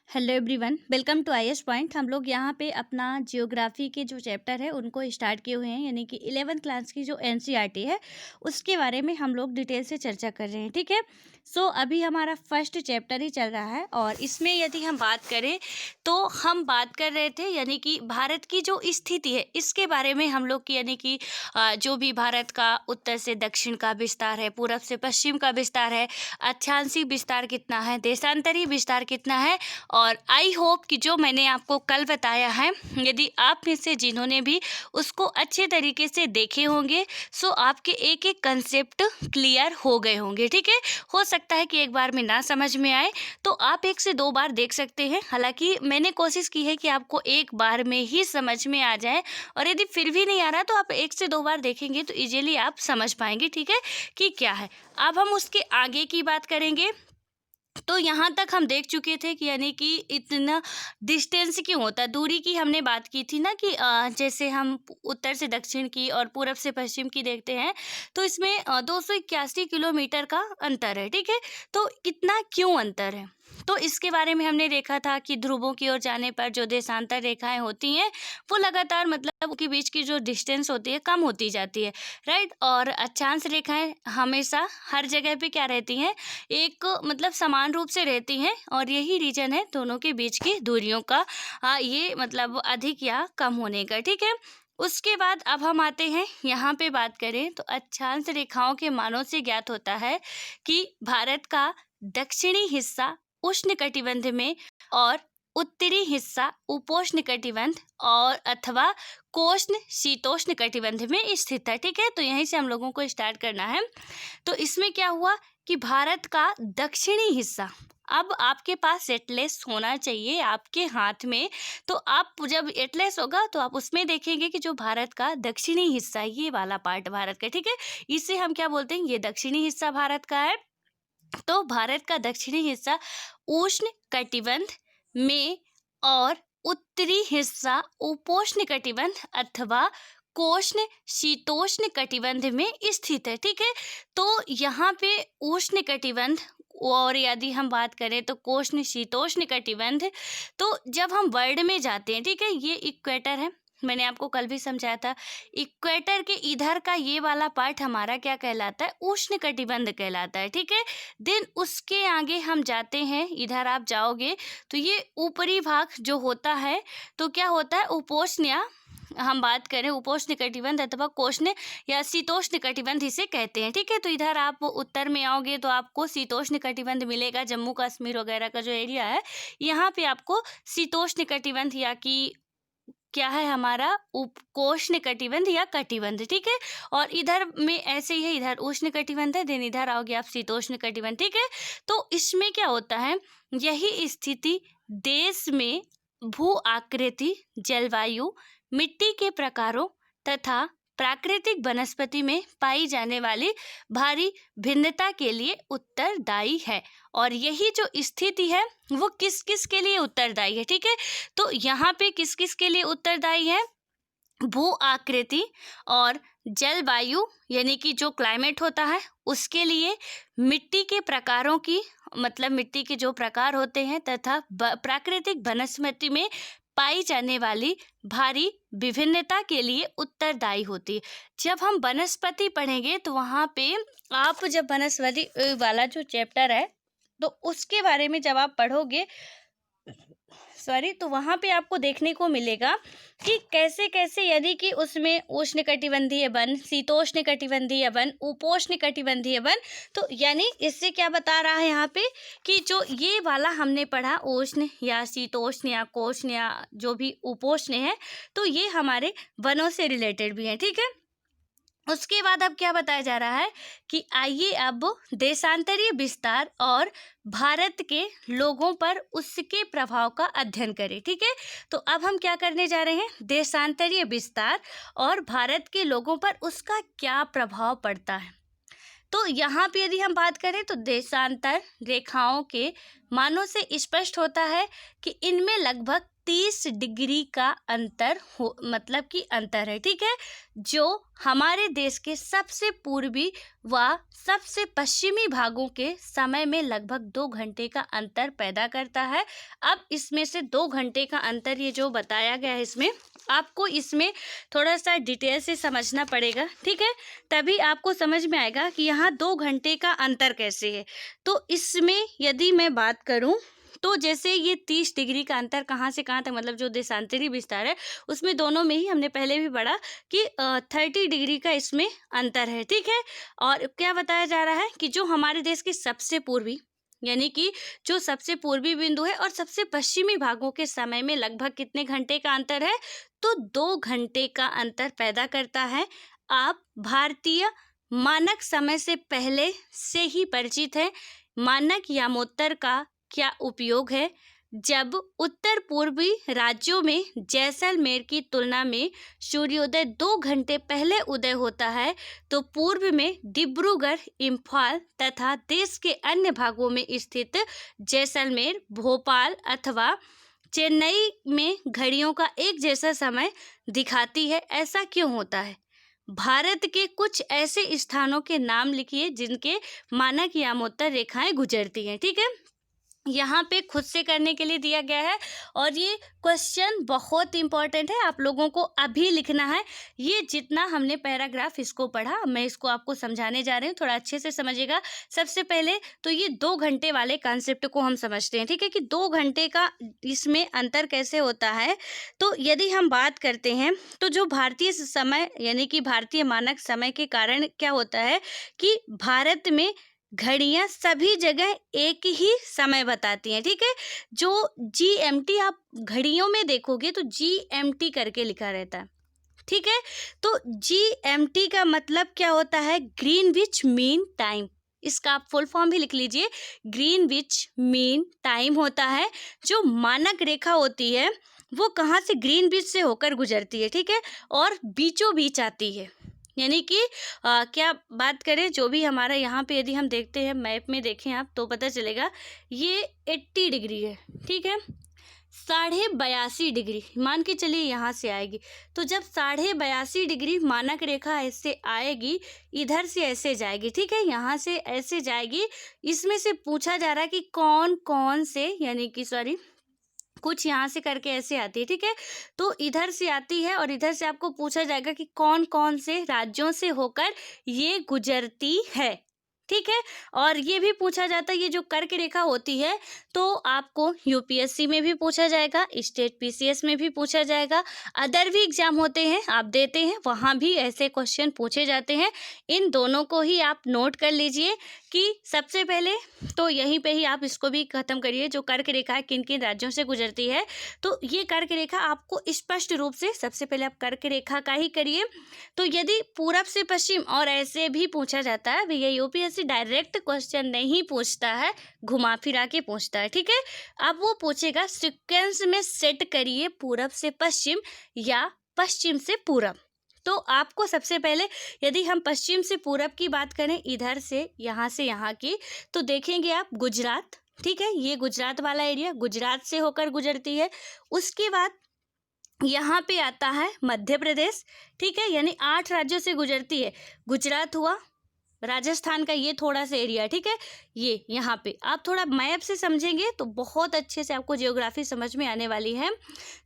Hello everyone, welcome to IS point. हम लोग यहाँ पे अपना जियोग्राफी के जो चैप्टर है उनको स्टार्ट किए हुए हैं, यानी कि 11th क्लास की जो एनसीईआरटी है उसके बारे में हम लोग डिटेल से चर्चा कर रहे हैं। ठीक है, सो अभी हमारा फर्स्ट चैप्टर ही चल रहा है और इसमें यदि हम बात करें तो हम बात कर रहे थे यानी कि भारत की जो स्थिति है इसके बारे में हम लोग की, यानी कि जो भी भारत का उत्तर से दक्षिण का विस्तार है, पूरब से पश्चिम का विस्तार है, अक्षांशीय विस्तार कितना है, देशांतरीय विस्तार कितना है। और आई होप कि जो मैंने आपको कल बताया है, यदि आप में से जिन्होंने भी उसको अच्छे तरीके से देखे होंगे सो आपके एक एक कंसेप्ट क्लियर हो गए होंगे। ठीक है, हो सकता है कि एक बार में ना समझ में आए तो आप 1 से 2 बार देख सकते हैं। हालांकि मैंने कोशिश की है कि आपको एक बार में ही समझ में आ जाए, और यदि फिर भी नहीं आ रहा तो आप 1 से 2 बार देखेंगे तो इजीली आप समझ पाएंगे। ठीक है, कि क्या है। अब हम उसके आगे की बात करेंगे। तो यहाँ तक हम देख चुके थे कि यानी कि इतना डिस्टेंस क्यों होता है, दूरी की हमने बात की थी ना कि जैसे हम उत्तर से दक्षिण की और पूरब से पश्चिम की देखते हैं तो इसमें 281 किलोमीटर का अंतर है। ठीक है, तो इतना क्यों अंतर है, तो इसके बारे में हमने देखा था कि ध्रुवों की ओर जाने पर जो देशांतर रेखाएं होती हैं वो लगातार, मतलब उनके बीच की जो डिस्टेंस होती है कम होती जाती है, राइट। और अक्षांश रेखाएं हमेशा हर जगह पे क्या रहती हैं, एक मतलब समान रूप से रहती हैं, और यही रीजन है दोनों के बीच की दूरियों का ये मतलब अधिक या कम होने का। ठीक है, उसके बाद अब हम आते हैं यहाँ पे बात करें तो अक्षांश रेखाओं के मानों से ज्ञात होता है कि भारत का दक्षिणी हिस्सा उष्ण कटिबंध में और उत्तरी हिस्सा उपोष्ण कटिबंध और अथवा कोष्ण शीतोष्ण कटिबंध में स्थित है। ठीक है, तो यहीं से हम लोगों को स्टार्ट करना है। तो इसमें क्या हुआ कि भारत का दक्षिणी हिस्सा, अब आपके पास एटलस होना चाहिए आपके हाथ में, तो आप जब एटलस होगा तो आप उसमें देखेंगे कि जो भारत का दक्षिणी हिस्सा, ये वाला पार्ट भारत का, ठीक है, इसे हम क्या बोलते हैं, ये दक्षिणी हिस्सा भारत का है। तो भारत का दक्षिणी हिस्सा उष्ण कटिबंध में और उत्तरी हिस्सा उपोष्ण कटिबंध अथवा कोष्ण शीतोष्ण कटिबंध में स्थित है। ठीक है, तो यहाँ पे उष्ण कटिबंध और यदि हम बात करें तो कोष्ण शीतोष्ण कटिबंध, तो जब हम वर्ल्ड में जाते हैं, ठीक है, ये इक्वेटर है, मैंने आपको कल भी समझाया था, इक्वेटर के इधर का ये वाला पार्ट हमारा क्या कहलाता है, उष्ण कटिबंध कहलाता है। ठीक है, देन उसके आगे हम जाते हैं, इधर आप जाओगे तो ये ऊपरी भाग जो होता है तो क्या होता है, उपोष्ण, या हम बात करें उपोष्ण कटिबंध अथवा कोष्ण या शीतोष्ण कटिबंध इसे कहते हैं। ठीक है, तो इधर आप उत्तर में आओगे तो आपको शीतोष्ण कटिबंध मिलेगा, जम्मू कश्मीर वगैरह का जो एरिया है यहाँ पे आपको शीतोष्ण कटिबंध या कि क्या है हमारा उपोष्ण कटिबंध या कटिबंध। ठीक है, और इधर में ऐसे ही है, इधर उष्ण कटिबंध है, देन इधर आओगे आप शीतोष्ण कटिबंध। ठीक है, तो इसमें क्या होता है, यही स्थिति देश में भू आकृति, जलवायु, मिट्टी के प्रकारों तथा प्राकृतिक वनस्पति में पाई जाने वाली भारी भिन्नता के लिए उत्तरदायी है। और यही जो स्थिति है वो किस किस के लिए उत्तरदायी है। ठीक है, तो यहाँ पे किस किस के लिए उत्तरदायी है, भू आकृति और जलवायु यानी कि जो क्लाइमेट होता है उसके लिए, मिट्टी के प्रकारों की, मतलब मिट्टी के जो प्रकार होते हैं, तथा प्राकृतिक वनस्पति में पाई जाने वाली भारी विभिन्नता के लिए उत्तरदायी होती है। जब हम वनस्पति पढ़ेंगे तो वहाँ पे आप जब वनस्पति वाला जो चैप्टर है तो उसके बारे में जब आप पढ़ोगे, तो वहाँ पे आपको देखने को मिलेगा कि कैसे कैसे, यदि कि उसमें उष्ण कटिबंधीय वन, शीतोष्ण कटिबंधीय वन, उपोष्ण कटिबंधीय वन, तो यानी इससे क्या बता रहा है यहाँ पे कि जो ये वाला हमने पढ़ा उष्ण या शीतोष्ण या कोष्ण या जो भी उपोष्ण है, तो ये हमारे वनों से रिलेटेड भी है। ठीक है, उसके बाद अब क्या बताया जा रहा है कि आइए अब देशांतरीय विस्तार और भारत के लोगों पर उसके प्रभाव का अध्ययन करें। ठीक है, तो अब हम क्या करने जा रहे हैं, देशांतरीय विस्तार और भारत के लोगों पर उसका क्या प्रभाव पड़ता है। तो यहाँ पे यदि हम बात करें तो देशांतर रेखाओं के मानों से स्पष्ट होता है कि इनमें लगभग 30 डिग्री का अंतर हो, मतलब कि अंतर है, ठीक है, जो हमारे देश के सबसे पूर्वी व सबसे पश्चिमी भागों के समय में लगभग 2 घंटे का अंतर पैदा करता है। अब इसमें से 2 घंटे का अंतर ये जो बताया गया है, इसमें आपको इसमें थोड़ा सा डिटेल से समझना पड़ेगा, ठीक है, तभी आपको समझ में आएगा कि यहाँ 2 घंटे का अंतर कैसे है। तो इसमें यदि मैं बात करूँ तो जैसे ये 30 डिग्री का अंतर कहाँ से कहाँ तक, मतलब जो देशांतरी विस्तार है उसमें दोनों में ही हमने पहले भी पढ़ा कि 30 डिग्री का इसमें अंतर है, ठीक है। और क्या बताया जा रहा है कि जो हमारे देश के सबसे पूर्वी, यानी कि जो सबसे पूर्वी बिंदु है और सबसे पश्चिमी भागों के समय में लगभग कितने घंटे का अंतर है, तो 2 घंटे का अंतर पैदा करता है। आप भारतीय मानक समय से पहले से ही परिचित हैं। मानक यामोत्तर का क्या उपयोग है? जब उत्तर पूर्वी राज्यों में जैसलमेर की तुलना में सूर्योदय 2 घंटे पहले उदय होता है, तो पूर्व में डिब्रूगढ़, इम्फाल तथा देश के अन्य भागों में स्थित जैसलमेर, भोपाल अथवा चेन्नई में घड़ियों का एक जैसा समय दिखाती है। ऐसा क्यों होता है? भारत के कुछ ऐसे स्थानों के नाम लिखिए जिनके मानक यामोत्तर रेखाएं गुजरती हैं, ठीक है। यहाँ पे खुद से करने के लिए दिया गया है और ये क्वेश्चन बहुत इंपॉर्टेंट है, आप लोगों को अभी लिखना है। ये जितना हमने पैराग्राफ इसको पढ़ा, मैं इसको आपको समझाने जा रही हूँ, थोड़ा अच्छे से समझिएगा। सबसे पहले तो ये 2 घंटे वाले कॉन्सेप्ट को हम समझते हैं, ठीक है, कि 2 घंटे का इसमें अंतर कैसे होता है। तो यदि हम बात करते हैं तो जो भारतीय समय यानी कि भारतीय मानक समय के कारण क्या होता है कि भारत में घड़ियां सभी जगह एक ही समय बताती हैं, ठीक है। जो GMT आप घड़ियों में देखोगे तो GMT करके लिखा रहता है, ठीक है। तो GMT का मतलब क्या होता है? Greenwich mean time. इसका आप फुल फॉर्म भी लिख लीजिए, ग्रीनविच मीन टाइम होता है। जो मानक रेखा होती है वो कहाँ से? ग्रीनविच से होकर गुजरती है, ठीक है, और बीचों बीच आती है। यानी कि क्या बात करें, जो भी हमारा यहाँ पे यदि हम देखते हैं, मैप में देखें आप तो पता चलेगा ये 80 डिग्री है, ठीक है। 82.5 डिग्री मान के चलिए यहाँ से आएगी, तो जब 82.5 डिग्री मानक रेखा ऐसे आएगी, इधर से ऐसे जाएगी, ठीक है, यहाँ से ऐसे जाएगी। इसमें से पूछा जा रहा है कि कौन कौन से, यानी कि सॉरी, कुछ यहाँ से करके ऐसे आती है, ठीक है, तो इधर से आती है और इधर से आपको पूछा जाएगा कि कौन कौन से राज्यों से होकर ये गुजरती है, ठीक है। और ये भी पूछा जाता है, ये जो कर्क रेखा होती है तो आपको UPSC में भी पूछा जाएगा, स्टेट PCS में भी पूछा जाएगा, अदर भी एग्जाम होते हैं आप देते हैं, वहाँ भी ऐसे क्वेश्चन पूछे जाते हैं। इन दोनों को ही आप नोट कर लीजिए कि सबसे पहले तो यहीं पे ही आप इसको भी खत्म करिए, जो कर्क रेखा है किन किन राज्यों से गुजरती है। तो ये कर्क रेखा आपको स्पष्ट रूप से, सबसे पहले आप कर्क रेखा का ही करिए। तो यदि पूरब से पश्चिम और ऐसे भी पूछा जाता है, भैया UPSC डायरेक्ट क्वेश्चन नहीं पूछता है, घुमा फिरा के पूछता है, ठीक है। अब वो पूछेगा सीक्वेंस में सेट करिए, पूरब से पश्चिम या पश्चिम से पूरब। तो आपको सबसे पहले यदि हम पश्चिम से पूरब की बात करें, इधर से यहाँ की, तो देखेंगे आप गुजरात, ठीक है, ये गुजरात वाला एरिया गुजरात से होकर गुजरती है। उसके बाद यहाँ पे आता है मध्य प्रदेश, ठीक है, यानी 8 राज्यों से गुजरती है। गुजरात हुआ, राजस्थान का ये थोड़ा सा एरिया, ठीक है, ये यहाँ पे आप थोड़ा मैप से समझेंगे तो बहुत अच्छे से आपको जियोग्राफी समझ में आने वाली है।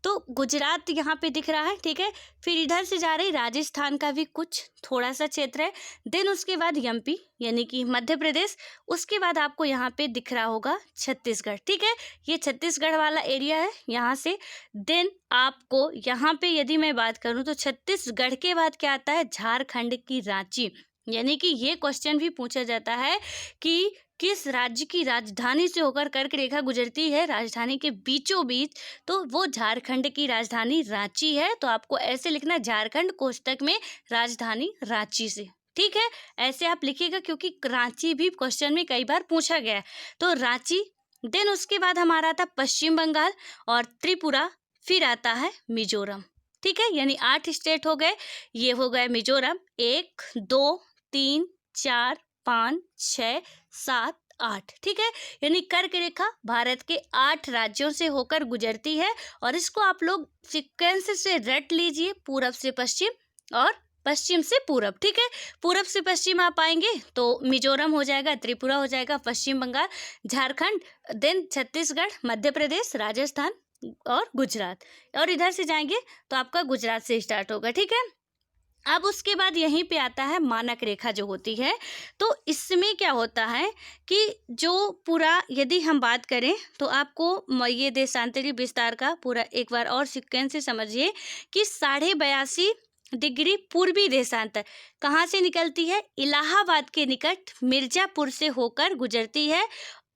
तो गुजरात यहाँ पे दिख रहा है, ठीक है, फिर इधर से जा रही राजस्थान का भी कुछ थोड़ा सा क्षेत्र है, देन उसके बाद MP यानी कि मध्य प्रदेश, उसके बाद आपको यहाँ पे दिख रहा होगा छत्तीसगढ़, ठीक है, ये छत्तीसगढ़ वाला एरिया है यहाँ से। देन आपको यहाँ पे यदि मैं बात करूँ तो छत्तीसगढ़ के बाद क्या आता है? झारखंड की रांची, यानी कि ये क्वेश्चन भी पूछा जाता है कि किस राज्य की राजधानी से होकर कर्क रेखा गुजरती है, राजधानी के बीचों बीच, तो वो झारखंड की राजधानी रांची है। तो आपको ऐसे लिखना, झारखंड कोष्टक में राजधानी रांची से, ठीक है, ऐसे आप लिखिएगा क्योंकि रांची भी क्वेश्चन में कई बार पूछा गया है। तो रांची, देन उसके बाद हमारा आता पश्चिम बंगाल और त्रिपुरा, फिर आता है मिजोरम, ठीक है, यानी 8 स्टेट हो गए। ये हो गए मिजोरम, 1 2 3 4 5 6 7 8, ठीक है। यानी कर्क रेखा भारत के 8 राज्यों से होकर गुजरती है और इसको आप लोग सीक्वेंस से रट लीजिए, पूरब से पश्चिम और पश्चिम से पूरब, ठीक है। पूरब से पश्चिम आप आएंगे तो मिजोरम हो जाएगा, त्रिपुरा हो जाएगा, पश्चिम बंगाल, झारखंड, देन छत्तीसगढ़, मध्य प्रदेश, राजस्थान और गुजरात, और इधर से जाएंगे तो आपका गुजरात से स्टार्ट होगा, ठीक है। अब उसके बाद यहीं पे आता है मानक रेखा जो होती है। तो इसमें क्या होता है कि जो पूरा यदि हम बात करें तो आपको ये देशांतरी विस्तार का पूरा एक बार और सीक्वेंस से समझिए कि 82.5 डिग्री पूर्वी देशांतर कहाँ से निकलती है? इलाहाबाद के निकट मिर्जापुर से होकर गुजरती है।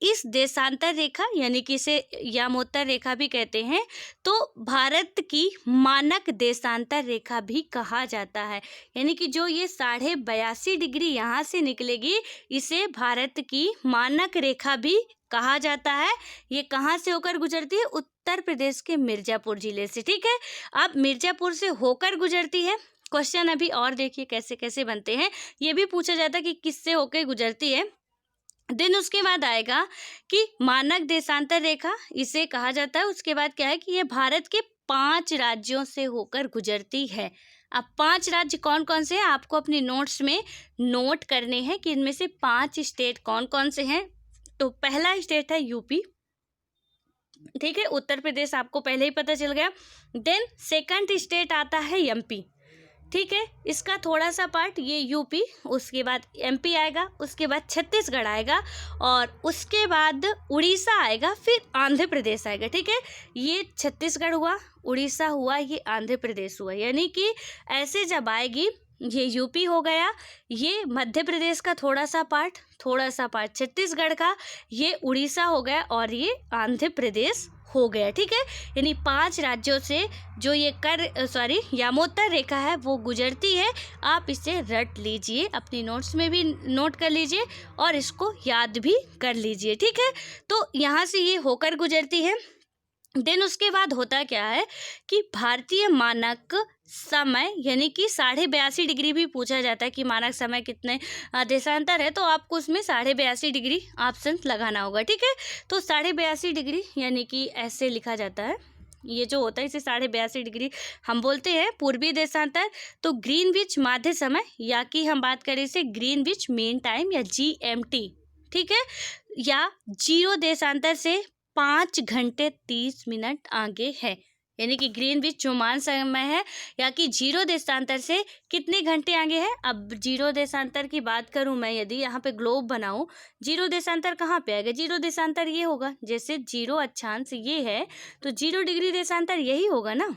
इस देशांतर रेखा यानी कि इसे यामोत्तर रेखा भी कहते हैं, तो भारत की मानक देशांतर रेखा भी कहा जाता है। यानी कि जो ये 82.5 डिग्री यहाँ से निकलेगी, इसे भारत की मानक रेखा भी कहा जाता है। ये कहाँ से होकर गुजरती है? उत्तर प्रदेश के मिर्जापुर जिले से, ठीक है। अब मिर्जापुर से होकर गुजरती है। क्वेश्चन अभी और देखिए कैसे कैसे बनते हैं। ये भी पूछा जाता है कि किससे होकर गुजरती है। देन उसके बाद आएगा कि मानक देशांतर रेखा इसे कहा जाता है। उसके बाद क्या है कि ये भारत के 5 राज्यों से होकर गुजरती है। अब 5 राज्य कौन कौन से हैं आपको अपने नोट्स में नोट करने हैं कि इनमें से 5 स्टेट कौन कौन से हैं। तो पहला स्टेट है यूपी, ठीक है। उत्तर प्रदेश आपको पहले ही पता चल गया। देन सेकंड स्टेट आता है एमपी, ठीक है। इसका थोड़ा सा पार्ट ये यूपी, उसके बाद एमपी आएगा, उसके बाद छत्तीसगढ़ आएगा और उसके बाद उड़ीसा आएगा, फिर आंध्र प्रदेश आएगा, ठीक है। ये छत्तीसगढ़ हुआ, उड़ीसा हुआ, ये आंध्र प्रदेश हुआ। यानी कि ऐसे जब आएगी, ये यूपी हो गया, ये मध्य प्रदेश का थोड़ा सा पार्ट छत्तीसगढ़ का, ये उड़ीसा हो गया और ये आंध्र प्रदेश हो गया, ठीक है। यानी 5 राज्यों से जो ये यामोत्तर रेखा है वो गुजरती है। आप इसे रट लीजिए, अपनी नोट्स में भी नोट कर लीजिए और इसको याद भी कर लीजिए, ठीक है। तो यहाँ से ये होकर गुजरती है। देन उसके बाद होता क्या है कि भारतीय मानक समय यानी कि 82.5 डिग्री भी पूछा जाता है कि मानक समय कितने देशांतर है, तो आपको उसमें 82.5 डिग्री ऑप्शन लगाना होगा, ठीक है। तो 82.5 डिग्री यानी कि ऐसे लिखा जाता है, ये जो होता है इसे 82.5 डिग्री हम बोलते हैं पूर्वी देशांतर। तो ग्रीनविच माध्य समय या कि हम बात करें इसे ग्रीनविच मेन टाइम या GMT, ठीक है, या जीरो देशांतर से 5 घंटे 30 मिनट आगे है। यानी कि ग्रीनविच जो मान समय है या कि जीरो देशांतर से कितने घंटे आगे है। अब जीरो देशांतर की बात करूं मैं, यदि यहाँ पे ग्लोब बनाऊं, जीरो देशांतर कहाँ पे आएगा? जीरो देशांतर ये होगा, जैसे जीरो अक्षांश ये है तो 0 डिग्री देशांतर यही होगा ना,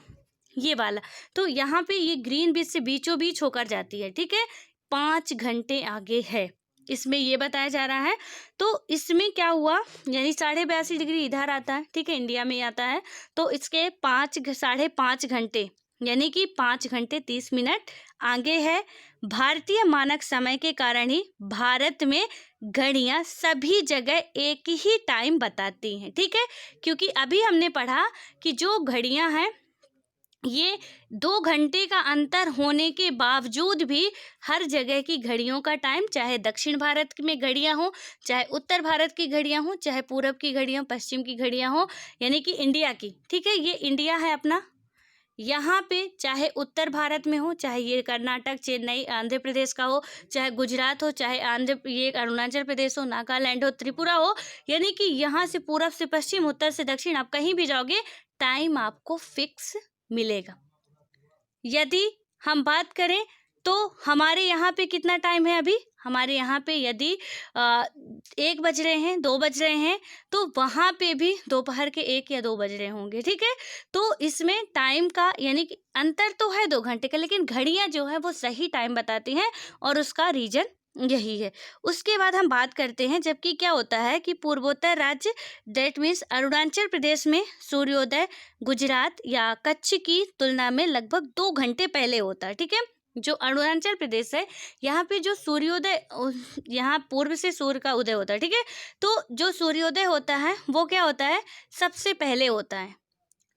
ये वाला। तो यहाँ पे ये ग्रीनविच से बीचों बीच होकर जाती है, ठीक है, 5 घंटे आगे है, इसमें ये बताया जा रहा है। तो इसमें क्या हुआ, यानी 82.5 डिग्री इधर आता है, ठीक है, इंडिया में आता है, तो इसके 5.5 घंटे यानी कि 5 घंटे 30 मिनट आगे है। भारतीय मानक समय के कारण ही भारत में घड़ियां सभी जगह एक ही टाइम बताती हैं, ठीक है, क्योंकि अभी हमने पढ़ा कि जो घड़ियां हैं ये 2 घंटे का अंतर होने के बावजूद भी हर जगह की घड़ियों का टाइम, चाहे दक्षिण भारत में घड़ियां हो, चाहे उत्तर भारत की घड़ियां हो, चाहे पूरब की घड़ियां, पश्चिम की घड़ियां हो, यानी कि इंडिया की, ठीक है, ये इंडिया है अपना। यहाँ पे चाहे उत्तर भारत में हो, चाहे ये कर्नाटक, चेन्नई, आंध्र प्रदेश का हो, चाहे गुजरात हो, चाहे ये अरुणाचल प्रदेश हो, नागालैंड हो, त्रिपुरा हो, यानी कि यहाँ से पूरब से पश्चिम, उत्तर से दक्षिण, आप कहीं भी जाओगे टाइम आपको फिक्स मिलेगा। यदि हम बात करें तो हमारे यहाँ पे कितना टाइम है अभी, हमारे यहाँ पे यदि 1 बज रहे हैं, 2 बज रहे हैं, तो वहाँ पे भी दोपहर के 1 या 2 बज रहे होंगे, ठीक है। तो इसमें टाइम का यानी कि अंतर तो है 2 घंटे का, लेकिन घड़ियाँ जो है वो सही टाइम बताती हैं और उसका रीजन यही है। उसके बाद हम बात करते हैं, जबकि क्या होता है कि पूर्वोत्तर राज्य दैट मीन्स अरुणाचल प्रदेश में सूर्योदय गुजरात या कच्छ की तुलना में लगभग 2 घंटे पहले होता है, ठीक है। जो अरुणाचल प्रदेश है यहाँ पे जो सूर्योदय, यहाँ पूर्व से सूर्य का उदय होता है, ठीक है। तो जो सूर्योदय होता है वो क्या होता है, सबसे पहले होता है,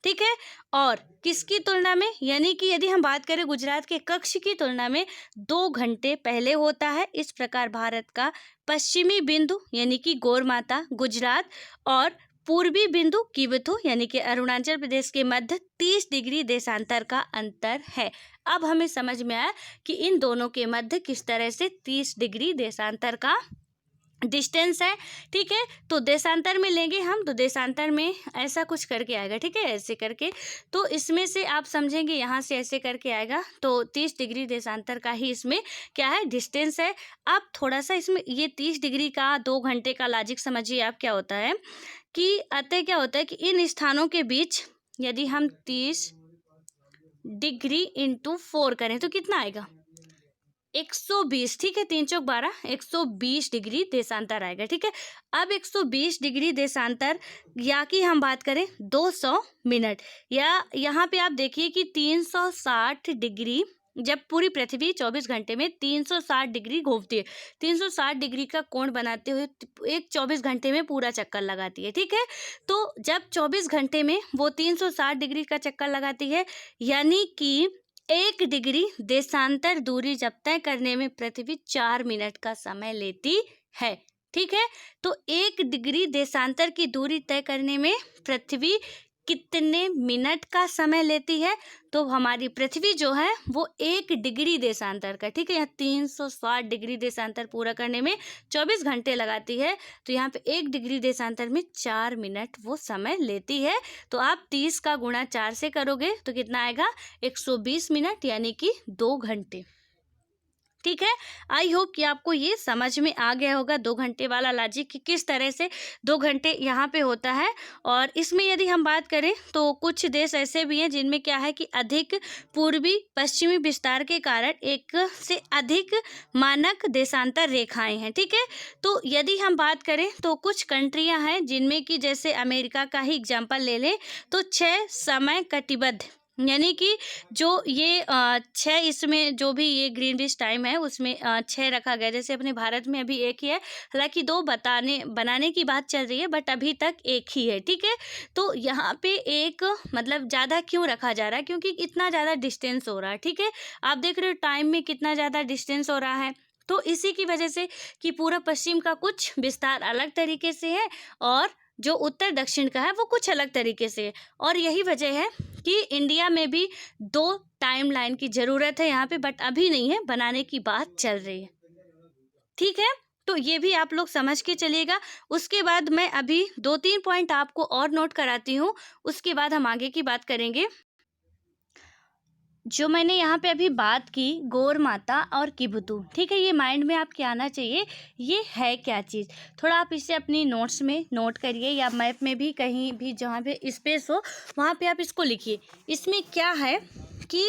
ठीक है। और किसकी तुलना में, यानी कि यदि हम बात करें गुजरात के कक्ष की तुलना में 2 घंटे पहले होता है। इस प्रकार भारत का पश्चिमी बिंदु यानी कि गौरमाता गुजरात और पूर्वी बिंदु किबथु यानी कि अरुणाचल प्रदेश के मध्य 30 डिग्री देशांतर का अंतर है। अब हमें समझ में आया कि इन दोनों के मध्य किस तरह से 30 डिग्री देशांतर का डिस्टेंस है। ठीक है, तो देशांतर में लेंगे हम, तो देशांतर में ऐसा कुछ करके आएगा। ठीक है, ऐसे करके, तो इसमें से आप समझेंगे यहाँ से ऐसे करके आएगा, तो 30 डिग्री देशांतर का ही इसमें क्या है, डिस्टेंस है। अब थोड़ा सा इसमें ये 30 डिग्री का 2 घंटे का लॉजिक समझिए आप क्या होता है कि अतः क्या होता है कि इन स्थानों के बीच यदि हम 30 डिग्री इंटू 4 करें तो कितना आएगा, 120। ठीक है, 3 चौक 12, 120 डिग्री देशांतर आएगा। ठीक है, अब 120 डिग्री देशांतर या कि हम बात करें 200 मिनट, या यहाँ पे आप देखिए कि 360 डिग्री, जब पूरी पृथ्वी 24 घंटे में 360 डिग्री घूमती है, 360 डिग्री का कोण बनाते हुए एक 24 घंटे में पूरा चक्कर लगाती है। ठीक है, तो जब 24 घंटे में वो 360 डिग्री का चक्कर लगाती है, यानी कि 1 डिग्री देशांतर दूरी जब तय करने में पृथ्वी 4 मिनट का समय लेती है। ठीक है, तो 1 डिग्री देशांतर की दूरी तय करने में पृथ्वी कितने मिनट का समय लेती है, तो हमारी पृथ्वी जो है वो 1 डिग्री देशांतर का, ठीक है, यहाँ 360 डिग्री देशांतर पूरा करने में 24 घंटे लगाती है, तो यहाँ पे 1 डिग्री देशांतर में 4 मिनट वो समय लेती है। तो आप 30 का गुणा 4 से करोगे तो कितना आएगा, 120 मिनट यानी कि 2 घंटे। ठीक है, आई होप कि आपको ये समझ में आ गया होगा 2 घंटे वाला लॉजिक कि किस तरह से 2 घंटे यहाँ पे होता है। और इसमें यदि हम बात करें तो कुछ देश ऐसे भी हैं जिनमें क्या है कि अधिक पूर्वी पश्चिमी विस्तार के कारण एक से अधिक मानक देशांतर रेखाएं हैं। ठीक है, तो यदि हम बात करें तो कुछ कंट्रियां हैं जिनमें कि जैसे अमेरिका का ही एग्जाम्पल ले लें तो 6 समय कटिबद्ध, यानी कि जो ये 6 इसमें जो भी ये ग्रीनविच टाइम है उसमें 6 रखा गया। जैसे अपने भारत में अभी 1 ही है, हालांकि 2 बनाने की बात चल रही है, बट अभी तक 1 ही है। ठीक है, तो यहाँ पे एक मतलब ज़्यादा क्यों रखा जा रहा है, क्योंकि इतना ज़्यादा डिस्टेंस हो रहा है। ठीक है, आप देख रहे हो टाइम में कितना ज़्यादा डिस्टेंस हो रहा है, तो इसी की वजह से कि पूरा पश्चिम का कुछ विस्तार अलग तरीके से है और जो उत्तर दक्षिण का है वो कुछ अलग तरीके से है। और यही वजह है कि इंडिया में भी 2 टाइमलाइन की ज़रूरत है यहाँ पे, बट अभी नहीं है, बनाने की बात चल रही है। ठीक है, तो ये भी आप लोग समझ के चलिएगा। उसके बाद मैं अभी 2-3 पॉइंट आपको और नोट कराती हूँ, उसके बाद हम आगे की बात करेंगे। जो मैंने यहाँ पे अभी बात की गौर माता और किबुतु, ठीक है, ये माइंड में आपके आना चाहिए, ये है क्या चीज़। थोड़ा आप इसे अपनी नोट्स में नोट करिए या मैप में भी कहीं भी जहाँ पे स्पेस हो वहाँ पे आप इसको लिखिए। इसमें क्या है कि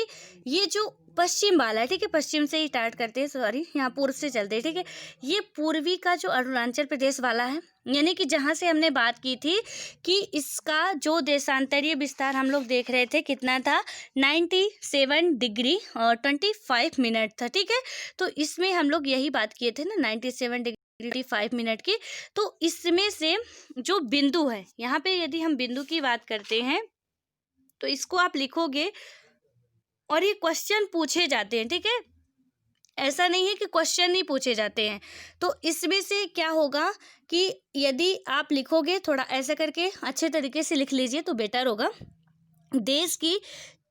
ये जो पश्चिम वाला है, ठीक है, पश्चिम से ही स्टार्ट करते हैं, सॉरी यहाँ पूर्व से चलते हैं। ठीक है, ये पूर्वी का जो अरुणाचल प्रदेश वाला है, यानी कि जहाँ से हमने बात की थी कि इसका जो देशांतरीय विस्तार हम लोग देख रहे थे कितना था, 97 डिग्री और 25 मिनट था। ठीक है, तो इसमें हम लोग यही बात किए थे ना, 97 डिग्री 5 मिनट की। तो इसमें से जो बिंदु है यहाँ पे, यदि हम बिंदु की बात करते हैं तो इसको आप लिखोगे और ये क्वेश्चन पूछे जाते हैं। ठीक है, ऐसा नहीं है कि क्वेश्चन नहीं पूछे जाते हैं। तो इसमें से क्या होगा कि यदि आप लिखोगे थोड़ा ऐसा करके अच्छे तरीके से लिख लीजिए तो बेटर होगा, देश की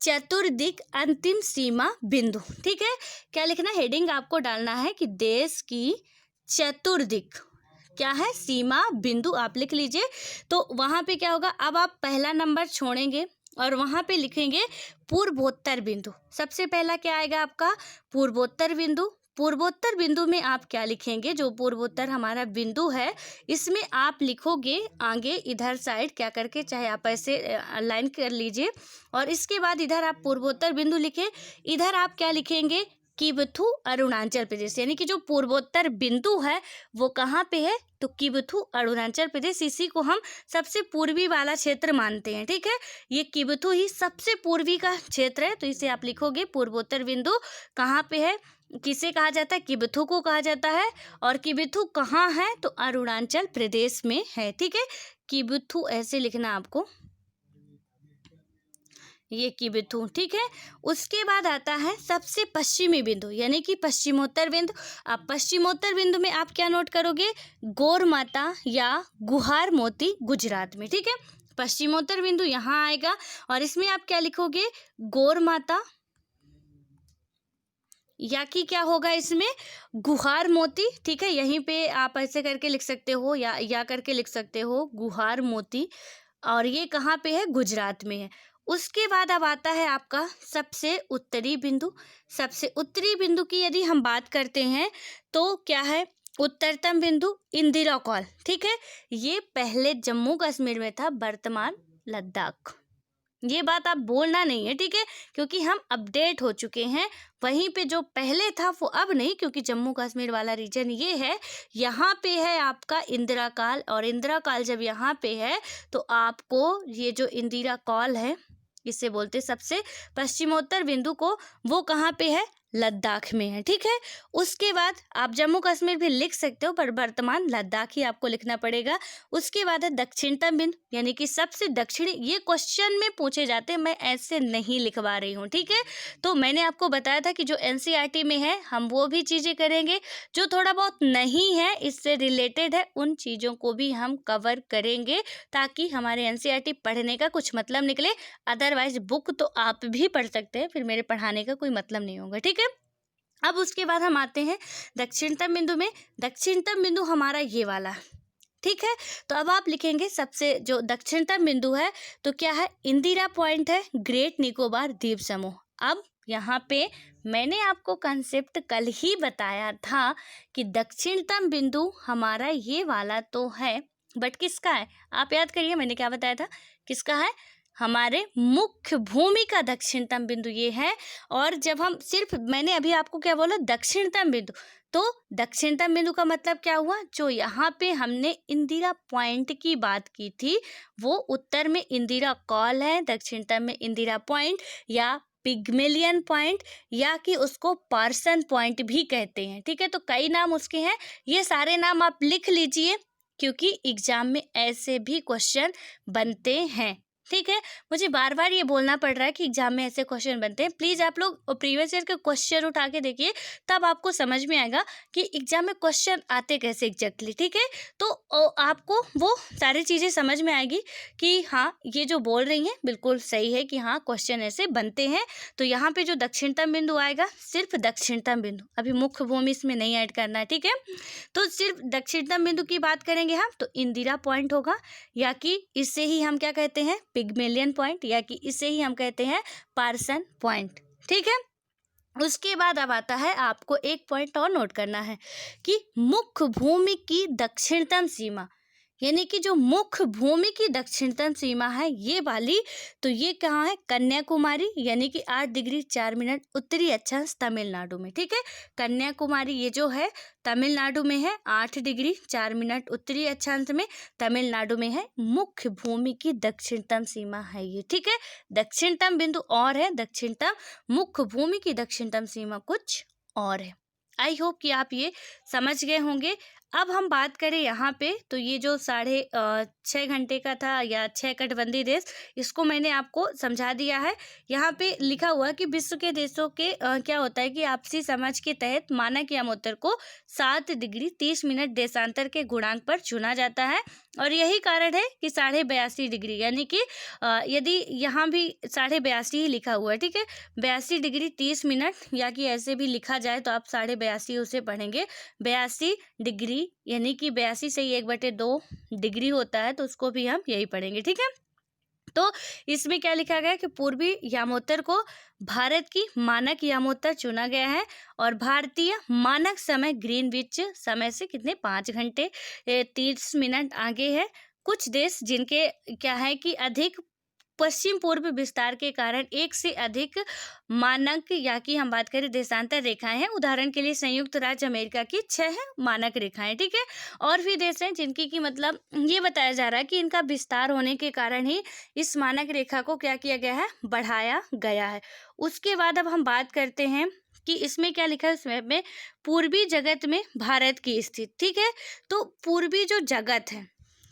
चतुर्दिक अंतिम सीमा बिंदु। ठीक है, क्या लिखना, हेडिंग आपको डालना है कि देश की चतुर्दिक क्या है, सीमा बिंदु आप लिख लीजिए। तो वहाँ पे क्या होगा, अब आप पहला नंबर छोड़ेंगे और वहाँ पे लिखेंगे पूर्वोत्तर बिंदु। सबसे पहला क्या आएगा आपका, पूर्वोत्तर बिंदु। पूर्वोत्तर बिंदु में आप क्या लिखेंगे, जो पूर्वोत्तर हमारा बिंदु है इसमें आप लिखोगे आगे इधर साइड क्या करके, चाहे आप ऐसे लाइन कर लीजिए, और इसके बाद इधर आप पूर्वोत्तर बिंदु लिखे, इधर आप क्या लिखेंगे, किबथु अरुणाचल प्रदेश, यानी कि जो पूर्वोत्तर बिंदु है वो कहाँ पे है, तो किबथु अरुणाचल प्रदेश, इसी को हम सबसे पूर्वी वाला क्षेत्र मानते हैं। ठीक है, ये किबथु ही सबसे पूर्वी का क्षेत्र है, तो इसे आप लिखोगे पूर्वोत्तर बिंदु कहाँ पे है, किसे कहा जाता है, किबथु को कहा जाता है। और किबथु कहाँ है, तो अरुणाचल प्रदेश में है। ठीक है, किबथु ऐसे लिखना आपको, ये कीबिथु, ठीक है। उसके बाद आता है सबसे पश्चिमी बिंदु यानी कि पश्चिमोत्तर बिंदु। अब पश्चिमोत्तर बिंदु में आप क्या नोट करोगे, गौर माता या गुहार मोती गुजरात में, ठीक है। पश्चिमोत्तर बिंदु यहाँ आएगा और इसमें आप क्या लिखोगे, गौर माता या कि क्या होगा इसमें, गुहार मोती, ठीक है। यहीं पे आप ऐसे करके लिख सकते हो या करके लिख सकते हो गुहार मोती, और ये कहाँ पे है, गुजरात में है। उसके बाद अब आता है आपका सबसे उत्तरी बिंदु। सबसे उत्तरी बिंदु की यदि हम बात करते हैं तो क्या है, उत्तरतम बिंदु इंदिरा कॉल, ठीक है। ये पहले जम्मू कश्मीर में था, वर्तमान लद्दाख। ये बात आप बोलना नहीं है, ठीक है, क्योंकि हम अपडेट हो चुके हैं। वहीं पे जो पहले था वो अब नहीं, क्योंकि जम्मू कश्मीर वाला रीजन ये है, यहाँ पे है आपका इंदिरा काल, और इंदिरा काल जब यहाँ पे है तो आपको ये जो इंदिरा कॉल है, इसे बोलते सबसे पश्चिमोत्तर बिंदु को, वो कहाँ पे है, लद्दाख में है, ठीक है। उसके बाद आप जम्मू कश्मीर भी लिख सकते हो, पर वर्तमान लद्दाख ही आपको लिखना पड़ेगा। उसके बाद है दक्षिणतम बिंदु यानी कि सबसे दक्षिणी। ये क्वेश्चन में पूछे जाते हैं, मैं ऐसे नहीं लिखवा रही हूँ, ठीक है। तो मैंने आपको बताया था कि जो एनसीईआरटी में है हम वो भी चीज़ें करेंगे, जो थोड़ा बहुत नहीं है इससे रिलेटेड है उन चीज़ों को भी हम कवर करेंगे, ताकि हमारे एनसीईआरटी पढ़ने का कुछ मतलब निकले। अदरवाइज बुक तो आप भी पढ़ सकते हैं, फिर मेरे पढ़ाने का कोई मतलब नहीं होगा, ठीक है। अब उसके बाद हम आते हैं दक्षिणतम बिंदु में। दक्षिणतम बिंदु हमारा ये वाला है, ठीक है। तो अब आप लिखेंगे सबसे जो दक्षिणतम बिंदु है तो क्या है, इंदिरा पॉइंट है, ग्रेट निकोबार द्वीप समूह। अब यहाँ पे मैंने आपको कंसेप्ट कल ही बताया था कि दक्षिणतम बिंदु हमारा ये वाला तो है, बट किसका है, आप याद करिए मैंने क्या बताया था, किसका है, हमारे मुख्य भूमि का दक्षिणतम बिंदु ये है। और जब हम सिर्फ, मैंने अभी आपको क्या बोला, दक्षिणतम बिंदु, तो दक्षिणतम बिंदु का मतलब क्या हुआ, जो यहाँ पे हमने इंदिरा पॉइंट की बात की थी वो उत्तर में इंदिरा कॉल है, दक्षिणतम में इंदिरा पॉइंट या पिग्मेलियन पॉइंट, या कि उसको पार्सन पॉइंट भी कहते हैं, ठीक है। तो कई नाम उसके हैं, ये सारे नाम आप लिख लीजिए क्योंकि एग्जाम में ऐसे भी क्वेश्चन बनते हैं, ठीक है। मुझे बार बार ये बोलना पड़ रहा है कि एग्जाम में ऐसे क्वेश्चन बनते हैं। प्लीज़ आप लोग प्रीवियस ईयर के क्वेश्चन उठा के देखिए, तब आपको समझ में आएगा कि एग्जाम में क्वेश्चन आते कैसे एग्जैक्टली, ठीक है। तो आपको वो सारी चीज़ें समझ में आएगी कि हाँ ये जो बोल रही हैं बिल्कुल सही है, कि हाँ क्वेश्चन ऐसे बनते हैं। तो यहाँ पे जो दक्षिणतम बिंदु आएगा, सिर्फ दक्षिणतम बिंदु, अभी मुख्य भूमि इसमें नहीं ऐड करना है, ठीक है। तो सिर्फ दक्षिणतम बिंदु की बात करेंगे हम, तो इंदिरा पॉइंट होगा, या कि इससे ही हम क्या कहते हैं, पिग्मेलियन पॉइंट, या कि इसे ही हम कहते हैं पार्सन पॉइंट, ठीक है। उसके बाद अब आता है, आपको एक पॉइंट और नोट करना है कि मुख्य भूमि की दक्षिणतम सीमा, यानी कि जो मुख्य भूमि की दक्षिणतम सीमा है ये वाली, तो ये कहाँ है, कन्याकुमारी, यानी कि 8 डिग्री 4 मिनट उत्तरी अक्षांश तमिलनाडु में, ठीक है। कन्याकुमारी ये जो है तमिलनाडु में है, 8 डिग्री 4 मिनट उत्तरी अक्षांश में तमिलनाडु में है, मुख्य भूमि की दक्षिणतम सीमा है ये, ठीक है। दक्षिणतम बिंदु और है, दक्षिणतम, मुख्य भूमि की दक्षिणतम सीमा कुछ और है। आई होप कि आप ये समझ गए होंगे। अब हम बात करें यहाँ पे, तो ये जो 6.5 घंटे का था या 6 कटबंदी देश, इसको मैंने आपको समझा दिया है। यहाँ पे लिखा हुआ है कि विश्व के देशों के क्या होता है कि आपसी समझ के तहत मानक यामोत्तर को 7 डिग्री 30 मिनट देशांतर के गुणांक पर चुना जाता है, और यही कारण है कि 82.5 डिग्री, यानी कि यदि यहाँ भी 82.5 ही लिखा हुआ है, ठीक है, 82 डिग्री 30 मिनट, या कि ऐसे भी लिखा जाए तो आप 82.5 उसे पढ़ेंगे, 82 डिग्री, यानी कि 82 से ही 1/2 डिग्री होता है, तो उसको भी हम यही पढ़ेंगे, ठीक है। तो इसमें क्या लिखा गया है कि पूर्वी यामोत्तर को भारत की मानक यामोत्तर चुना गया है, और भारतीय मानक समय ग्रीनविच समय से कितने 5 घंटे 30 मिनट आगे है। कुछ देश जिनके क्या है कि अधिक पश्चिम पूर्व विस्तार के कारण एक से अधिक मानक, या कि हम बात करें देशांतर रेखाएं हैं, उदाहरण के लिए संयुक्त राज्य अमेरिका की 6 मानक रेखाएं, ठीक है। और भी देश हैं जिनकी की मतलब ये बताया जा रहा है कि इनका विस्तार होने के कारण ही इस मानक रेखा को क्या किया गया है, बढ़ाया गया है। उसके बाद अब हम बात करते हैं कि इसमें क्या लिखा है, इसमें पूर्वी जगत में भारत की स्थिति, ठीक है। तो पूर्वी जो जगत है,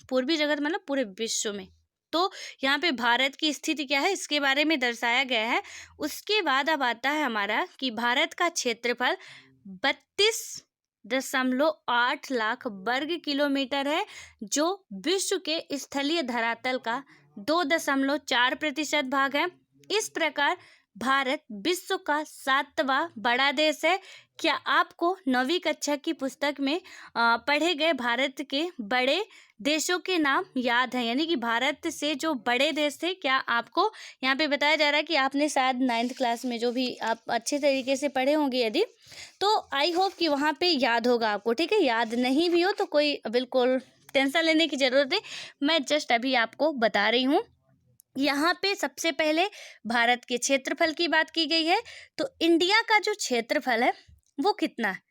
पूर्वी जगत मतलब पूरे विश्व में, तो यहाँ पे भारत की स्थिति क्या है इसके बारे में दर्शाया गया है। उसके बाद अब आता है हमारा कि भारत का क्षेत्रफल 32.8 लाख वर्ग किलोमीटर है, जो विश्व के स्थलीय धरातल का 2.4% भाग है। इस प्रकार भारत विश्व का 7वां बड़ा देश है। क्या आपको 9वीं कक्षा की पुस्तक में पढ़े गए भारत के बड़े देशों के नाम याद है? यानी कि भारत से जो बड़े देश थे, क्या आपको यहाँ पे बताया जा रहा है कि आपने शायद 9th क्लास में जो भी आप अच्छे तरीके से पढ़े होंगे यदि, तो आई होप कि वहाँ पे याद होगा आपको। ठीक है, याद नहीं भी हो तो कोई बिल्कुल टेंशन लेने की ज़रूरत नहीं, मैं जस्ट अभी आपको बता रही हूँ। यहाँ पे सबसे पहले भारत के क्षेत्रफल की बात की गई है। तो इंडिया का जो क्षेत्रफल है वो कितना है?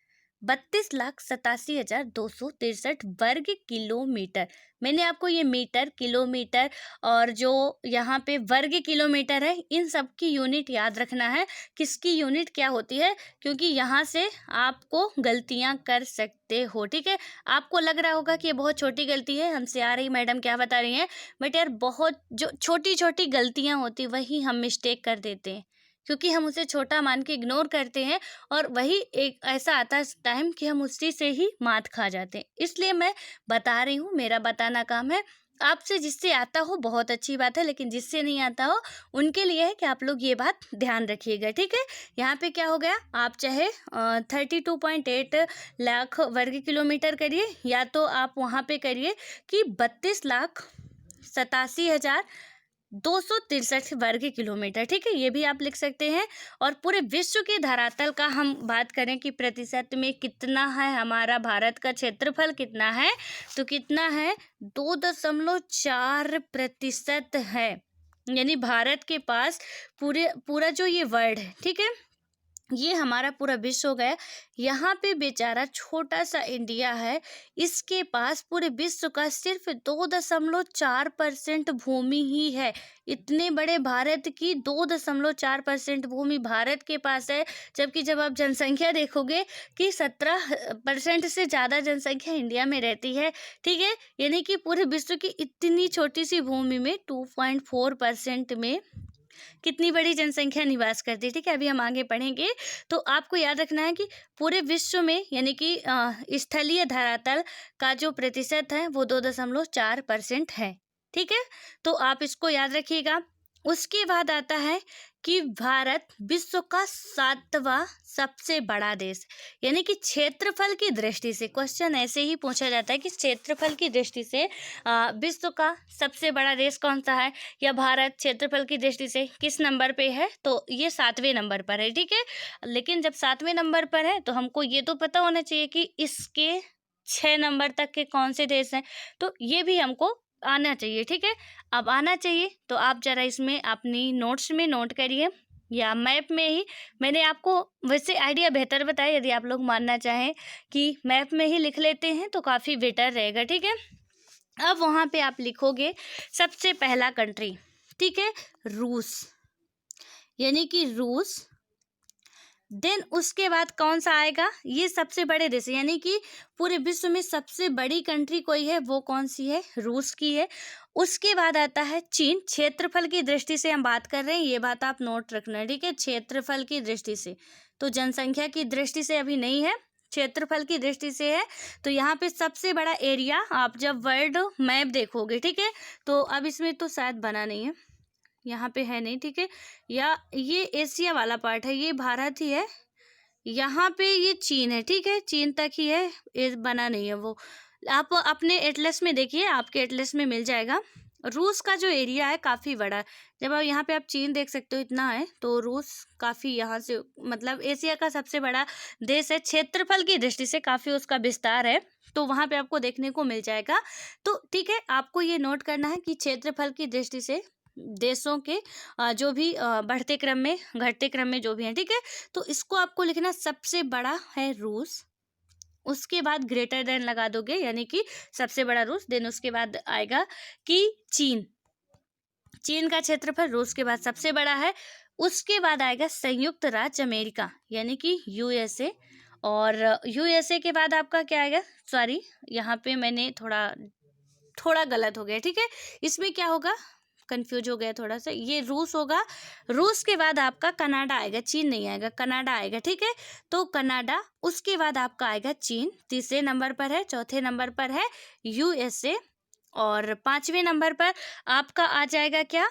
32,87,263 वर्ग किलोमीटर। मैंने आपको ये मीटर, किलोमीटर और जो यहाँ पे वर्ग किलोमीटर है, इन सब की यूनिट याद रखना है। किसकी यूनिट क्या होती है, क्योंकि यहाँ से आपको गलतियाँ कर सकते हो। ठीक है, आपको लग रहा होगा कि ये बहुत छोटी गलती है, हमसे आ रही मैडम क्या बता रही हैं, बट यार बहुत जो छोटी छोटी गलतियाँ होती वही हम मिस्टेक कर देते हैं, क्योंकि हम उसे छोटा मान के इग्नोर करते हैं और वही एक ऐसा आता है टाइम कि हम उसी से ही मात खा जाते हैं। इसलिए मैं बता रही हूँ, मेरा बताना काम है। आपसे जिससे आता हो बहुत अच्छी बात है, लेकिन जिससे नहीं आता हो उनके लिए है कि आप लोग ये बात ध्यान रखिएगा। ठीक है, यहाँ पे क्या हो गया, आप चाहे 32.8 लाख वर्ग किलोमीटर करिए, या तो आप वहाँ पे करिए कि 32,87,263 वर्ग किलोमीटर। ठीक है, ये भी आप लिख सकते हैं। और पूरे विश्व के धरातल का हम बात करें कि प्रतिशत में कितना है, हमारा भारत का क्षेत्रफल कितना है, तो कितना है, 2.4% है। यानी भारत के पास पूरा जो ये वर्ल्ड है, ठीक है, ये हमारा पूरा विश्व हो गया। यहाँ पे बेचारा छोटा सा इंडिया है, इसके पास पूरे विश्व का सिर्फ 2.4% भूमि ही है। इतने बड़े भारत की 2.4% भूमि भारत के पास है, जबकि जब आप जनसंख्या देखोगे कि 17% से ज़्यादा जनसंख्या इंडिया में रहती है। ठीक है, यानी कि पूरे विश्व की इतनी छोटी सी भूमि में 2.4% में कितनी बड़ी जनसंख्या निवास करती है। ठीक है, अभी हम आगे पढ़ेंगे। तो आपको याद रखना है कि पूरे विश्व में यानी कि स्थलीय धरातल का जो प्रतिशत है वो 2.4% है। ठीक है, तो आप इसको याद रखिएगा। उसके बाद आता है कि भारत विश्व का 7वां सबसे बड़ा देश, यानी कि क्षेत्रफल की दृष्टि से क्वेश्चन ऐसे ही पूछा जाता है कि क्षेत्रफल की दृष्टि से विश्व का सबसे बड़ा देश कौन सा है, या भारत क्षेत्रफल की दृष्टि से किस नंबर पे है, तो ये 7वें नंबर पर है। ठीक है, लेकिन जब 7वें नंबर पर है तो हमको ये तो पता होना चाहिए कि इसके 6 नंबर तक के कौन से देश हैं, तो ये भी हमको आना चाहिए। ठीक है, अब आना चाहिए तो आप जरा इसमें अपनी नोट्स में नोट करिए या मैप में ही। मैंने आपको वैसे आइडिया बेहतर बताया, यदि आप लोग मानना चाहें कि मैप में ही लिख लेते हैं तो काफ़ी बेटर रहेगा। ठीक है, अब वहाँ पे आप लिखोगे सबसे पहला कंट्री, ठीक है, रूस, यानी कि रूस। देन उसके बाद कौन सा आएगा, ये सबसे बड़े देश, यानी कि पूरे विश्व में सबसे बड़ी कंट्री कोई है वो कौन सी है, रूस की है। उसके बाद आता है चीन। क्षेत्रफल की दृष्टि से हम बात कर रहे हैं, ये बात आप नोट रखना। ठीक है, क्षेत्रफल की दृष्टि से, तो जनसंख्या की दृष्टि से अभी नहीं है, क्षेत्रफल की दृष्टि से है। तो यहाँ पे सबसे बड़ा एरिया, आप जब वर्ल्ड मैप देखोगे, ठीक है, तो अब इसमें तो शायद बना नहीं है, यहाँ पे है नहीं। ठीक है, या ये एशिया वाला पार्ट है, ये भारत ही है, यहाँ पे ये चीन है। ठीक है, चीन तक ही है, ये बना नहीं है। वो आप अपने एटलस में देखिए, आपके एटलस में मिल जाएगा। रूस का जो एरिया है काफ़ी बड़ा है। जब आप यहाँ पे आप चीन देख सकते हो इतना है, तो रूस काफ़ी यहाँ से मतलब एशिया का सबसे बड़ा देश है। क्षेत्रफल की दृष्टि से काफ़ी उसका विस्तार है, तो वहाँ पे आपको देखने को मिल जाएगा। तो ठीक है, आपको ये नोट करना है कि क्षेत्रफल की दृष्टि से देशों के जो भी बढ़ते क्रम में घटते क्रम में जो भी हैं। ठीक है, तो इसको आपको लिखना, सबसे बड़ा है रूस, उसके बाद ग्रेटर देन लगा दोगे, यानी कि सबसे बड़ा रूस। देन उसके बाद आएगा कि चीन, चीन का क्षेत्रफल रूस के बाद सबसे बड़ा है। उसके बाद आएगा संयुक्त राज्य अमेरिका, यानी कि यूएसए, और यूएसए के बाद आपका क्या आएगा, सॉरी यहाँ पे मैंने थोड़ा गलत हो गया, ठीक है। इसमें क्या होगा, कंफ्यूज हो गया थोड़ा सा, ये रूस होगा, रूस के बाद आपका कनाडा आएगा, चीन नहीं आएगा, कनाडा आएगा, ठीक है। तो कनाडा, उसके बाद आपका आएगा चीन, तीसरे नंबर पर है, चौथे नंबर पर है यूएसए, और पांचवें नंबर पर आपका आ जाएगा क्या,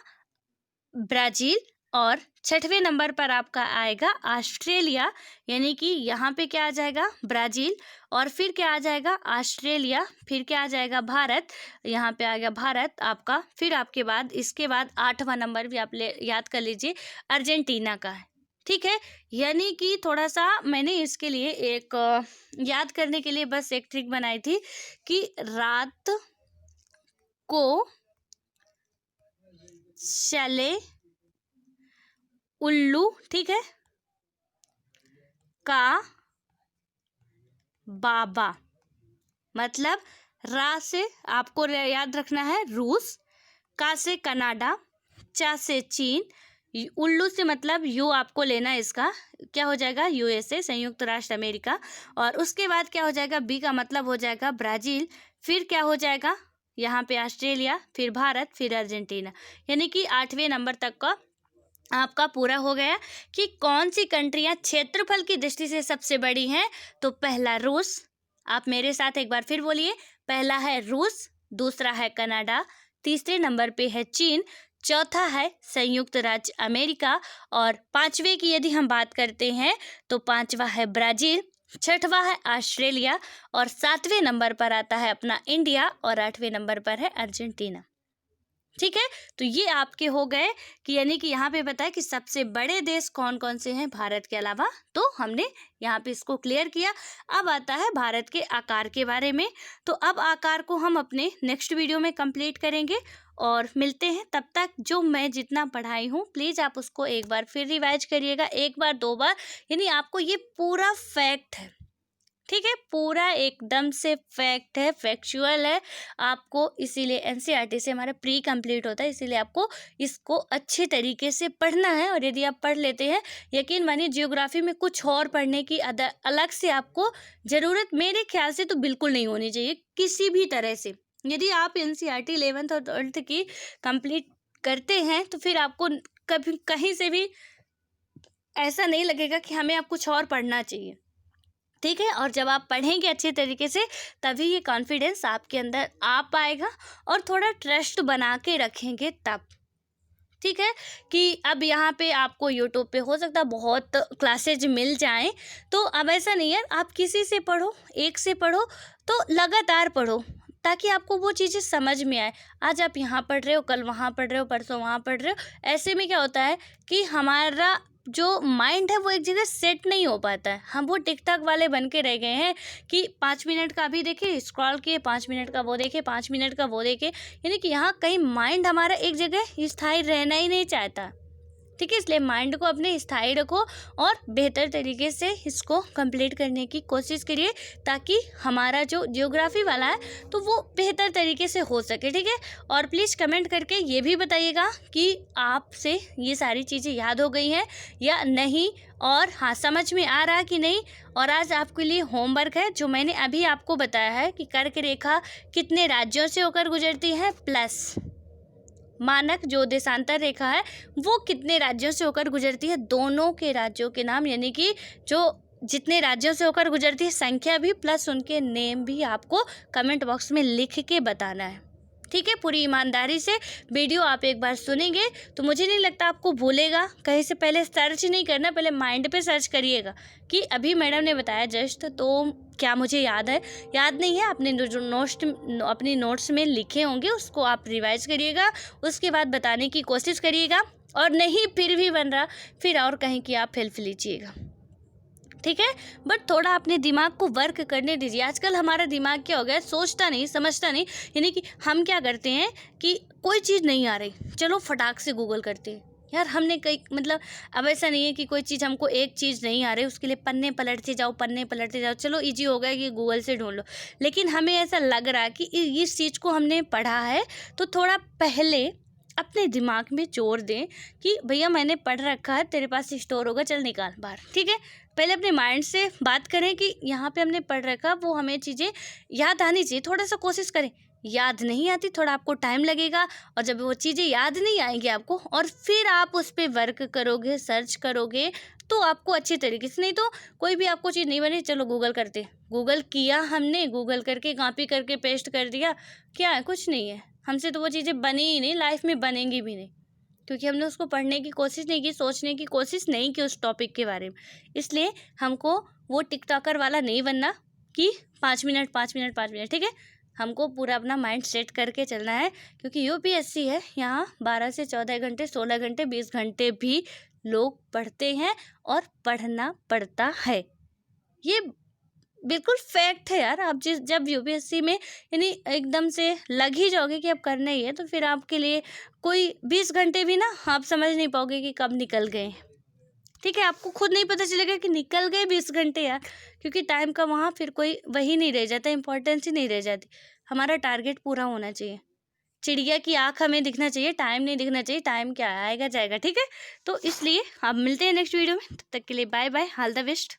ब्राजील, और छठवें नंबर पर आपका आएगा ऑस्ट्रेलिया, यानी कि यहाँ पे क्या आ जाएगा, ब्राजील, और फिर क्या आ जाएगा, ऑस्ट्रेलिया, फिर क्या आ जाएगा, भारत, यहाँ पे आ गया भारत आपका, फिर आपके बाद इसके बाद 8वां नंबर भी आप याद कर लीजिए, अर्जेंटीना का है, ठीक है। यानी कि थोड़ा सा मैंने इसके लिए एक याद करने के लिए बस एक ट्रिक बनाई थी कि रात को चले उल्लू, ठीक है, का बाबा, मतलब रा से आपको याद रखना है रूस, का से कनाडा, चा से चीन, उल्लू से मतलब यू आपको लेना है, इसका क्या हो जाएगा, यूएसए, संयुक्त राष्ट्र अमेरिका, और उसके बाद क्या हो जाएगा, बी का मतलब हो जाएगा ब्राजील, फिर क्या हो जाएगा यहाँ पे ऑस्ट्रेलिया, फिर भारत, फिर अर्जेंटीना, यानी कि 8वें नंबर तक का आपका पूरा हो गया कि कौन सी कंट्रियां क्षेत्रफल की दृष्टि से सबसे बड़ी हैं। तो पहला रूस, आप मेरे साथ एक बार फिर बोलिए, पहला है रूस, दूसरा है कनाडा, तीसरे नंबर पे है चीन, चौथा है संयुक्त राज्य अमेरिका, और पांचवे की यदि हम बात करते हैं तो पांचवा है ब्राजील, छठवां है ऑस्ट्रेलिया, और सातवें नंबर पर आता है अपना इंडिया, और 8वें नंबर पर है अर्जेंटीना, ठीक है। तो ये आपके हो गए कि यानी कि यहाँ पे बताया कि सबसे बड़े देश कौन कौन से हैं भारत के अलावा, तो हमने यहाँ पे इसको क्लियर किया। अब आता है भारत के आकार के बारे में, तो अब आकार को हम अपने नेक्स्ट वीडियो में कंप्लीट करेंगे और मिलते हैं। तब तक जो मैं जितना पढ़ाई हूँ प्लीज़ आप उसको एक बार फिर रिवाइज करिएगा, एक बार 2 बार, यानी आपको ये पूरा फैक्ट है, ठीक है, पूरा एकदम से फैक्ट है, फैक्चुअल है आपको, इसीलिए एनसीईआरटी से हमारा प्री कंप्लीट होता है, इसीलिए आपको इसको अच्छे तरीके से पढ़ना है। और यदि आप पढ़ लेते हैं, यकीन मानिए जियोग्राफी में कुछ और पढ़ने की अलग से आपको ज़रूरत मेरे ख्याल से तो बिल्कुल नहीं होनी चाहिए किसी भी तरह से। यदि आप एनसीईआरटी 11th और 12th की कंप्लीट करते हैं तो फिर आपको कभी कहीं से भी ऐसा नहीं लगेगा कि हमें अब कुछ और पढ़ना चाहिए, ठीक है। और जब आप पढ़ेंगे अच्छे तरीके से तभी ये कॉन्फिडेंस आपके अंदर आ पाएगा और थोड़ा ट्रस्ट बना के रखेंगे तब, ठीक है। कि अब यहाँ पे आपको यूट्यूब पे हो सकता है बहुत क्लासेज मिल जाएं, तो अब ऐसा नहीं है, आप किसी से पढ़ो, एक से पढ़ो, तो लगातार पढ़ो ताकि आपको वो चीज़ें समझ में आए। आज आप यहाँ पढ़ रहे हो, कल वहाँ पढ़ रहे हो, परसों वहाँ पढ़ रहे हो, ऐसे में क्या होता है कि हमारा जो माइंड है वो एक जगह सेट नहीं हो पाता है। हम वो टिकटॉक वाले बन के रह गए हैं कि 5 मिनट का अभी देखे, स्क्रॉल किए, 5 मिनट का वो देखे, 5 मिनट का वो देखे, यानी कि यहाँ कहीं माइंड हमारा एक जगह स्थायी रहना ही नहीं चाहता, ठीक है। इसलिए माइंड को अपने स्थायी रखो और बेहतर तरीके से इसको कंप्लीट करने की कोशिश करिए ताकि हमारा जो जियोग्राफी वाला है तो वो बेहतर तरीके से हो सके, ठीक है। और प्लीज़ कमेंट करके ये भी बताइएगा कि आपसे ये सारी चीज़ें याद हो गई हैं या नहीं, और हाँ समझ में आ रहा कि नहीं। और आज आपके लिए होमवर्क है जो मैंने अभी आपको बताया है कि कर्क रेखा कितने राज्यों से होकर गुजरती है, प्लस मानक जो देशांतर रेखा है वो कितने राज्यों से होकर गुजरती है, दोनों के राज्यों के नाम, यानी कि जो जितने राज्यों से होकर गुजरती है संख्या भी प्लस उनके नेम भी आपको कमेंट बॉक्स में लिख के बताना है, ठीक है। पूरी ईमानदारी से वीडियो आप एक बार सुनेंगे तो मुझे नहीं लगता आपको भूलेगा। कहीं से पहले सर्च नहीं करना, पहले माइंड पे सर्च करिएगा कि अभी मैडम ने बताया जस्ट, तो क्या मुझे याद है, याद नहीं है, आपने जो अपनी नोट्स में लिखे होंगे उसको आप रिवाइज करिएगा, उसके बाद बताने की कोशिश करिएगा, और नहीं फिर भी बन रहा फिर और कहीं की आप हेल्प लीजिएगा, ठीक है। बट थोड़ा अपने दिमाग को वर्क करने दीजिए। आजकल हमारा दिमाग क्या हो गया है, सोचता नहीं समझता नहीं, यानी कि हम क्या करते हैं कि कोई चीज़ नहीं आ रही, चलो फटाक से गूगल करते हैं। यार हमने कई मतलब अब ऐसा नहीं है कि कोई चीज़ हमको एक चीज़ नहीं आ रही उसके लिए पन्ने पलटते जाओ, चलो इजी हो गया कि गूगल से ढूंढ लो, लेकिन हमें ऐसा लग रहा है कि इस चीज़ को हमने पढ़ा है तो थोड़ा पहले अपने दिमाग में जोर दें कि भैया मैंने पढ़ रखा है, तेरे पास स्टोर होगा, चल निकाल बाहर, ठीक है। पहले अपने माइंड से बात करें कि यहाँ पे हमने पढ़ रखा, वो हमें चीज़ें याद आनी चाहिए, थोड़ा सा कोशिश करें याद नहीं आती, थोड़ा आपको टाइम लगेगा, और जब वो चीज़ें याद नहीं आएंगी आपको और फिर आप उस पर वर्क करोगे, सर्च करोगे, तो आपको अच्छी तरीके से, नहीं तो कोई भी आपको चीज़ नहीं बनी, चलो गूगल करते, गूगल किया हमने, गूगल करके कॉपी करके पेस्ट कर दिया, क्या है, कुछ नहीं है, हमसे तो वो चीज़ें बनी ही नहीं, लाइफ में बनेंगी भी नहीं, क्योंकि हमने उसको पढ़ने की कोशिश नहीं की, सोचने की कोशिश नहीं की उस टॉपिक के बारे में। इसलिए हमको वो टिकटॉकर वाला नहीं बनना कि 5 मिनट 5 मिनट 5 मिनट, ठीक है, हमको पूरा अपना माइंड सेट करके चलना है, क्योंकि यूपीएससी है, यहाँ 12 से 14 घंटे, 16 घंटे, 20 घंटे भी लोग पढ़ते हैं और पढ़ना पड़ता है। ये बिल्कुल फैक्ट है यार। आप जब यूपीएससी में यानी एकदम से लग ही जाओगे कि अब करना ही है, तो फिर आपके लिए कोई 20 घंटे भी ना आप समझ नहीं पाओगे कि कब निकल गए। ठीक है, आपको खुद नहीं पता चलेगा कि निकल गए 20 घंटे यार, क्योंकि टाइम का वहाँ फिर कोई वही नहीं रह जाता, इंपॉर्टेंस ही नहीं रह जाती। हमारा टारगेट पूरा होना चाहिए। चिड़िया की आँख हमें दिखना चाहिए, टाइम नहीं दिखना चाहिए, टाइम क्या आएगा जाएगा, ठीक है। तो इसलिए आप मिलते हैं नेक्स्ट वीडियो में, तब तक के लिए bye bye, all the best.